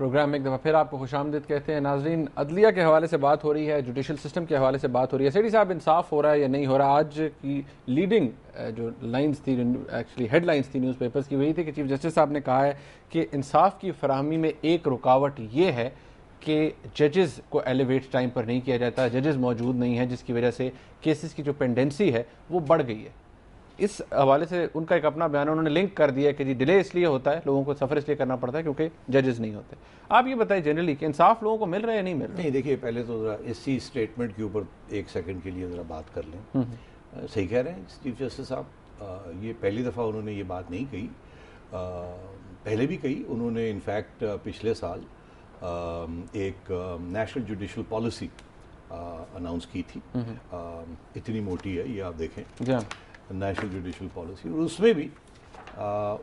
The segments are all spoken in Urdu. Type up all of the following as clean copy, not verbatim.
پروگرام میں ایک دفعہ پھر آپ کو خوش آمدید کہتے ہیں. ناظرین, عدلیہ کے حوالے سے بات ہو رہی ہے, جوڈیشل سسٹم کے حوالے سے بات ہو رہی ہے. سیٹھی صاحب, انصاف ہو رہا ہے یا نہیں ہو رہا؟ آج کی لیڈنگ جو لائنز تھی, ایکچولی ہیڈ لائنز تھی نیوز پیپرز کی, وہی تھی کہ چیف جسٹس صاحب نے کہا ہے کہ انصاف کی فراہمی میں ایک رکاوٹ یہ ہے کہ ججز کو ایلیویٹ ٹائم پر نہیں کیا جاتا, ججز موجود نہیں ہیں, جس کی وجہ سے کیسز کی جو پینڈنسی ہے وہ بڑھ گئی ہے. اس حوالے سے ان کا ایک اپنا بیان ہے, انہوں نے لنک کر دیا کہ جی ڈیلے اس لیے ہوتا ہے, لوگوں کو سفر اس لیے کرنا پڑتا ہے کیونکہ ججز نہیں ہوتے. آپ یہ بتائیں جنرلی کہ انصاف لوگوں کو مل رہا ہے یا نہیں مل رہا؟ نہیں, دیکھیے پہلے تو ذرا اسی اسٹیٹمنٹ کے اوپر ایک سیکنڈ کے لیے ذرا بات کر لیں. صحیح کہہ رہے ہیں چیف جسٹس صاحب, یہ پہلی دفعہ انہوں نے یہ بات نہیں کہی, پہلے بھی کہی انہوں نے. انفیکٹ پچھلے سال ایک نیشنل جوڈیشل پالیسی اناؤنس کی تھی, اتنی موٹی ہے یہ آپ دیکھیں, نیشنل جوڈیشل پالیسی, اور اس میں بھی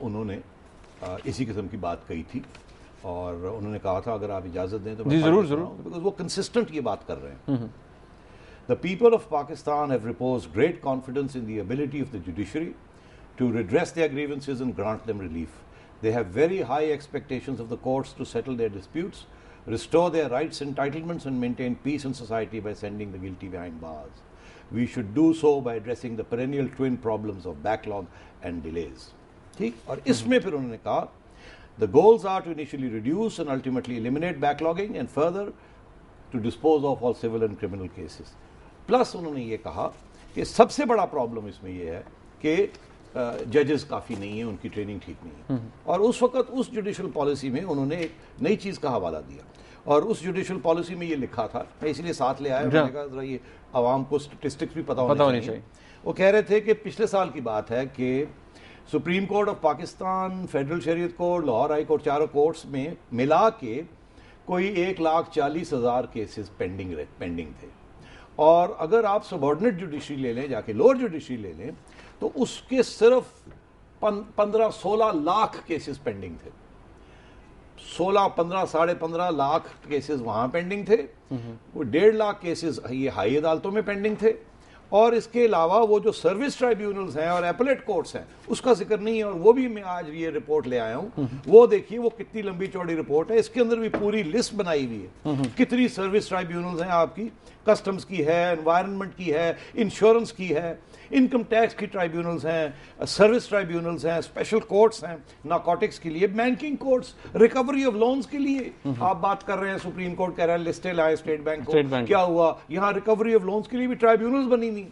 انہوں نے اسی قسم کی بات کہی تھی, اور انہوں نے کہا تھا اگر آپ اجازت دیں تو میں ضرور بیکاز وہ کنسسٹنٹ یہ بات کر رہے ہیں. The people of Pakistan have reposed great confidence in the ability of the judiciary to redress their grievances and grant them relief. They have very high expectations of the courts to settle their disputes, restore their rights, entitlements, and maintain peace in society by sending the guilty behind bars. We should do so by addressing the perennial twin problems of backlog and delays. ٹھیک, اور اس میں پھر انہوں نے کہا the goals are to initially reduce and ultimately eliminate backlogging and further to dispose of all civil and criminal cases. Plus انہوں نے یہ کہا کہ سب سے بڑا پرابلم اس میں یہ ہے کہ ججز کافی نہیں ہیں, ان کی ٹریننگ ٹھیک نہیں ہے. اور اس وقت اس جوڈیشل پالیسی میں انہوں نے ایک نئی چیز کا حوالہ دیا, اور اس جوڈیشل پالیسی میں یہ لکھا تھا, میں اس لیے ساتھ لے آیا, میں نے کہا ذرا یہ عوام کو اسٹیٹسٹکس بھی پتہ ہونی چاہیے. وہ کہہ رہے تھے کہ پچھلے سال کی بات ہے کہ supreme court of Pakistan, federal شریعت کورٹ, لاہور ہائی کورٹ, چاروں کورٹس میں ملا کے کوئی 1,40,000 کیسز پینڈنگ تھے. اور اگر آپ سبارڈنیٹ جوڈیشری لے لیں, جا کے لوور جوڈیشری لے لیں, تو اس کے صرف 15-16 لاکھ کیسز پینڈنگ تھے. 15.5 لاکھ کیسز وہاں پینڈنگ تھے, وہ 1.5 لاکھ کیسز یہ ہائی عدالتوں میں پینڈنگ تھے, اور اس کے علاوہ وہ جو سروس ٹرائیبیونلز ہیں اور ایپلیٹ کورٹس ہیں اس کا ذکر نہیں ہے. اور وہ بھی میں آج یہ رپورٹ لے آیا ہوں, وہ دیکھیے وہ کتنی لمبی چوڑی رپورٹ ہے, اس کے اندر بھی پوری لسٹ بنائی ہوئی ہے کتنی سروس ٹرائیبیونلز ہیں آپ کی. کسٹمز کی ہے, انوائرنمنٹ کی ہے, انشورنس کی ہے, انکم ٹیکس کی ٹرائیبیونلز ہیں, سروس ٹرائیبیونلز ہیں, اسپیشل کورٹس ہیں نارکوٹکس کے لیے, banking courts, recovery of loans کے لیے. آپ بات کر رہے ہیں سپریم کورٹ کہہ رہا ہے لسٹیں لائیں اسٹیٹ بینک کو, کیا ہوا یہاں ریکوری آف لونز کے لیے بھی ٹرائیبیونلز بنی ہوئی,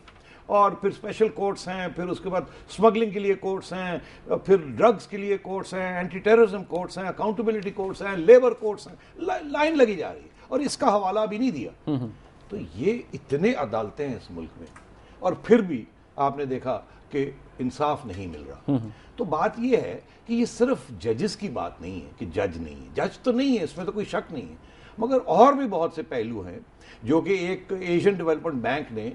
اور پھر اسپیشل کورٹس ہیں, پھر اس کے بعد اسمگلنگ کے لیے کورٹس ہیں, پھر ڈرگز کے لیے کورٹس ہیں, اینٹی ٹیررزم کورٹس ہیں, اکاؤنٹیبلٹی کورٹس ہیں, لیبر کورٹس ہیں, لائن لگی جا رہی ہے, اور اس کا حوالہ بھی نہیں دیا. تو یہ اتنے عدالتیں ہیں اس ملک میں, اور پھر بھی آپ نے دیکھا کہ انصاف نہیں مل رہا. تو بات یہ ہے کہ یہ صرف ججز کی بات نہیں ہے کہ جج نہیں ہے, جج تو نہیں ہے, اس میں تو کوئی شک نہیں ہے, مگر اور بھی بہت سے پہلو ہیں جو کہ ایک ایشین ڈیولپمنٹ بینک نے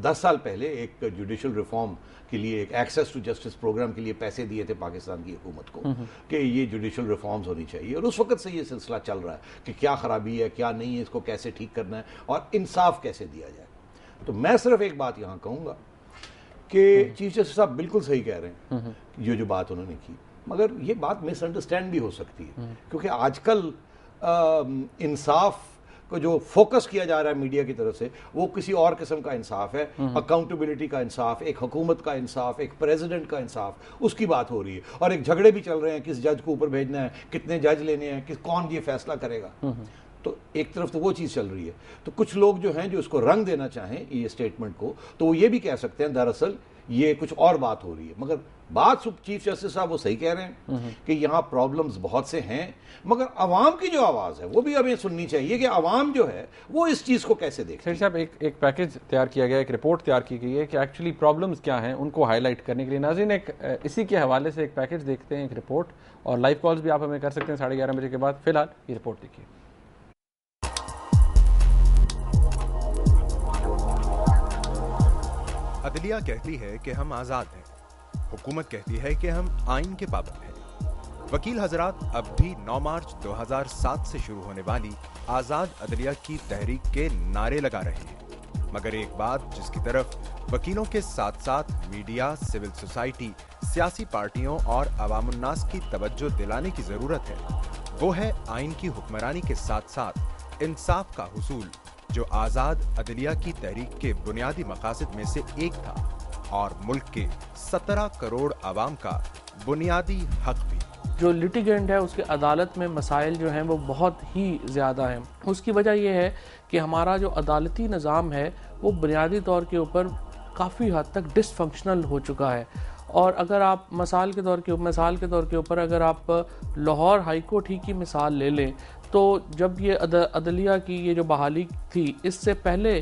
10 سال پہلے ایک جوڈیشل ریفارم کے لیے, ایک ایکسیس ٹو جسٹس پروگرام کے لیے پیسے دیے تھے پاکستان کی حکومت کو کہ یہ جوڈیشل ریفارمز ہونی چاہیے, اور اس وقت سے یہ سلسلہ چل رہا ہے کہ کیا خرابی ہے, کیا نہیں ہے, اس کو کیسے ٹھیک کرنا ہے, اور انصاف کیسے دیا جائے. تو میں صرف ایک بات یہاں کہوں گا کہ چیف جسٹس صاحب بالکل صحیح کہہ رہے ہیں جو بات انہوں نے کی, مگر یہ بات مس انڈرسٹینڈ بھی ہو سکتی ہے, کیونکہ آج کل انصاف کو جو فوکس کیا جا رہا ہے میڈیا کی طرف سے وہ کسی اور قسم کا انصاف ہے, اکاؤنٹیبلٹی کا انصاف, ایک حکومت کا انصاف, ایک پریزیڈنٹ کا انصاف, اس کی بات ہو رہی ہے. اور ایک جھگڑے بھی چل رہے ہیں کس جج کو اوپر بھیجنا ہے, کتنے جج لینے ہیں, کون یہ فیصلہ کرے گا. تو ایک طرف تو وہ چیز چل رہی ہے. تو کچھ لوگ جو ہیں جو اس کو رنگ دینا چاہیں یہ اسٹیٹمنٹ کو, تو وہ یہ بھی کہہ سکتے ہیں دراصل یہ کچھ اور بات ہو رہی ہے. مگر بات چیف جسٹس صاحب وہ صحیح کہہ رہے ہیں کہ یہاں پرابلمز بہت سے ہیں, مگر عوام کی جو آواز ہے وہ بھی ہمیں سننی چاہیے کہ عوام جو ہے وہ اس چیز کو کیسے دیکھتے ہیں. صاحب ایک پیکج تیار کیا گیا, ایک رپورٹ تیار کی گئی ہے کہ ایکچولی پرابلمز کیا ہیں ان کو ہائی لائٹ کرنے کے لیے. ناظرین ایک اسی کے حوالے سے ایک پیکج دیکھتے ہیں, ایک رپورٹ, اور لائیو کالز بھی آپ ہمیں کر سکتے ہیں 11:30 بجے کے بعد. فی الحال یہ رپورٹ دیکھیے. عدلیہ کہتی ہے کہ ہم آزاد ہیں, حکومت کہتی ہے کہ ہم آئین کے پابند ہیں. وکیل حضرات اب بھی 9 مارچ 2007 سے شروع ہونے والی آزاد عدلیہ کی تحریک کے نعرے لگا رہے ہیں. مگر ایک بات جس کی طرف وکیلوں کے ساتھ ساتھ میڈیا, سول سوسائٹی, سیاسی پارٹیوں اور عوام الناس کی توجہ دلانے کی ضرورت ہے وہ ہے آئین کی حکمرانی کے ساتھ ساتھ انصاف کا حصول، جو آزاد عدلیہ کی تحریک کے بنیادی مقاصد میں سے ایک تھا اور ملک کے 17 کروڑ عوام کا بنیادی حق بھی۔ جو لیٹیگنٹ ہے اس کے عدالت میں مسائل جو ہیں وہ بہت ہی زیادہ ہیں۔ اس کی وجہ یہ ہے کہ ہمارا جو عدالتی نظام ہے وہ بنیادی طور کے اوپر کافی حد تک ڈس فنکشنل ہو چکا ہے، اور اگر آپ مثال کے طور کے اوپر اگر آپ لاہور ہائی کورٹ ہی کی مثال لے لیں تو جب یہ عدلیہ کی یہ جو بحالی تھی، اس سے پہلے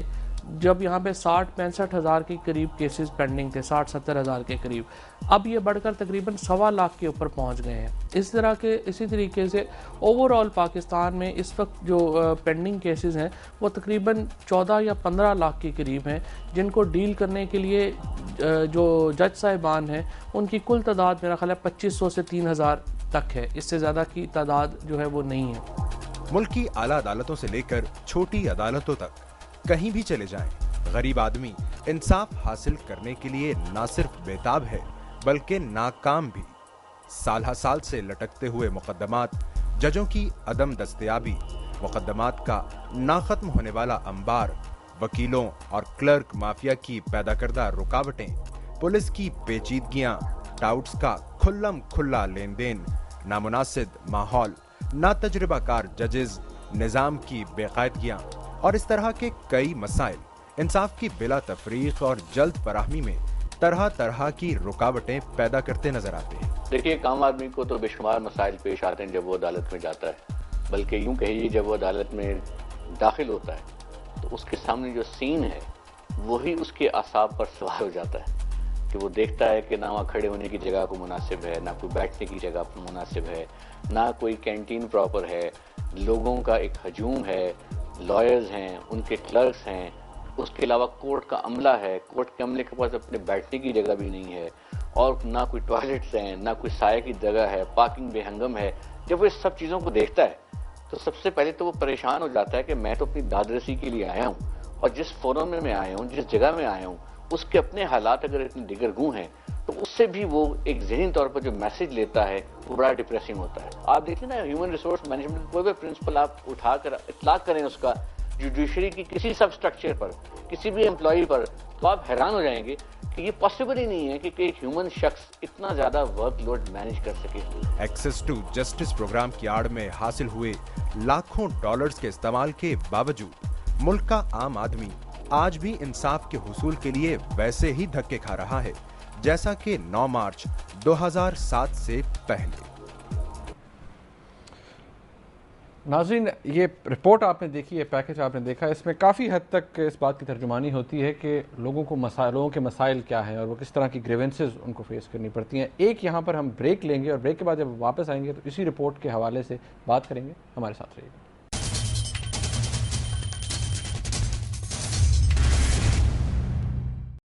جب یہاں پہ 60-65 ہزار کے قریب کیسز پینڈنگ تھے، 60-70 ہزار کے قریب، اب یہ بڑھ کر تقریباً 1.25 لاکھ کے اوپر پہنچ گئے ہیں۔ اسی طریقے سے اوور آل پاکستان میں اس وقت جو پینڈنگ کیسز ہیں وہ تقریباً 14 یا 15 لاکھ کے قریب ہیں، جن کو ڈیل کرنے کے لیے جو جج صاحبان ہیں ان کی کل تعداد میرا خیال ہے 2500 سے 3000 تک ہے، اس سے زیادہ کی تعداد جو ہے وہ نہیں ہے۔ ملک کی اعلیٰ عدالتوں سے لے کر چھوٹی عدالتوں تک کہیں بھی چلے جائیں، غریب آدمی انصاف حاصل کرنے کے لیے نہ صرف بےتاب ہے بلکہ ناکام بھی۔ سالہ سال سے لٹکتے ہوئے مقدمات، ججوں کی عدم دستیابی، مقدمات کا نہ ختم ہونے والا انبار، وکیلوں اور کلرک مافیا کی پیدا کردہ رکاوٹیں، پولیس کی پیچیدگیاں، ڈاؤٹس کا کھلم کھلا لین دین، نامناسب ماحول، نا تجربہ کار ججز، نظام کی بے قاعدگیاں اور اس طرح کے کئی مسائل انصاف کی بلا تفریق اور جلد فراہمی میں طرح طرح کی رکاوٹیں پیدا کرتے نظر آتے ہیں۔ دیکھیے، ایک عام آدمی کو تو بے شمار مسائل پیش آتے ہیں جب وہ عدالت میں جاتا ہے، بلکہ یوں کہیے جب وہ عدالت میں داخل ہوتا ہے تو اس کے سامنے جو سین ہے وہی اس کے اعصاب پر سوار ہو جاتا ہے کہ وہ دیکھتا ہے کہ نہ وہاں کھڑے ہونے کی جگہ کو مناسب ہے، نہ کوئی بیٹھنے کی جگہ مناسب ہے، نہ کوئی کینٹین پراپر ہے، لوگوں کا ایک ہجوم ہے، لائرز ہیں، ان کے کلرکس ہیں، اس کے علاوہ کورٹ کا عملہ ہے، کورٹ کے عملے کے پاس اپنے بیٹھنے کی جگہ بھی نہیں ہے، اور نہ کوئی ٹوائلٹس ہیں، نہ کوئی سائے کی جگہ ہے، پارکنگ بے ہنگم ہے۔ جب وہ اس سب چیزوں کو دیکھتا ہے تو سب سے پہلے تو وہ پریشان ہو جاتا ہے کہ میں تو اپنی داد رسی کے لیے آیا ہوں، اور جس فورم میں آیا ہوں، جس جگہ میں آیا ہوں، اس کے اپنے حالات اگر اتنے دیگرگوں ہیں تو اس سے بھی وہ ایک ذہنی طور پر جو میسج لیتا ہے وہ بڑا ڈپریسنگ ہوتا ہے۔ آپ دیکھیں نا، ہیومن ریسورس مینجمنٹ کوئی بھی پرنسپل آپ اٹھا کر اطلاق کریں اس کا جوڈیشری کی کسی سب اسٹرکچر پر، کسی بھی امپلائی پر، تو آپ حیران ہو جائیں گے کہ یہ پاسبل ہی نہیں ہے کہ ایک ہیومن شخص اتنا زیادہ ورک لوڈ مینج کر سکے۔ ایکسس ٹو جسٹس پروگرام کی آڑ میں حاصل ہوئے لاکھوں ڈالرز کے استعمال کے باوجود ملک کا عام آدمی آج بھی انصاف کے حصول کے لیے ویسے ہی دھکے کھا رہا ہے جیسا کہ 9 مارچ 2007 سے پہلے۔ ناظرین، یہ رپورٹ آپ نے دیکھی، یہ پیکج آپ نے دیکھا، اس میں کافی حد تک اس بات کی ترجمانی ہوتی ہے کہ لوگوں کے مسائل کیا ہیں اور وہ کس طرح کی گریونسز ان کو فیس کرنی پڑتی ہیں۔ ایک یہاں پر ہم بریک لیں گے اور بریک کے بعد جب واپس آئیں گے تو اسی رپورٹ کے حوالے سے بات کریں گے۔ ہمارے ساتھ رہیے گا۔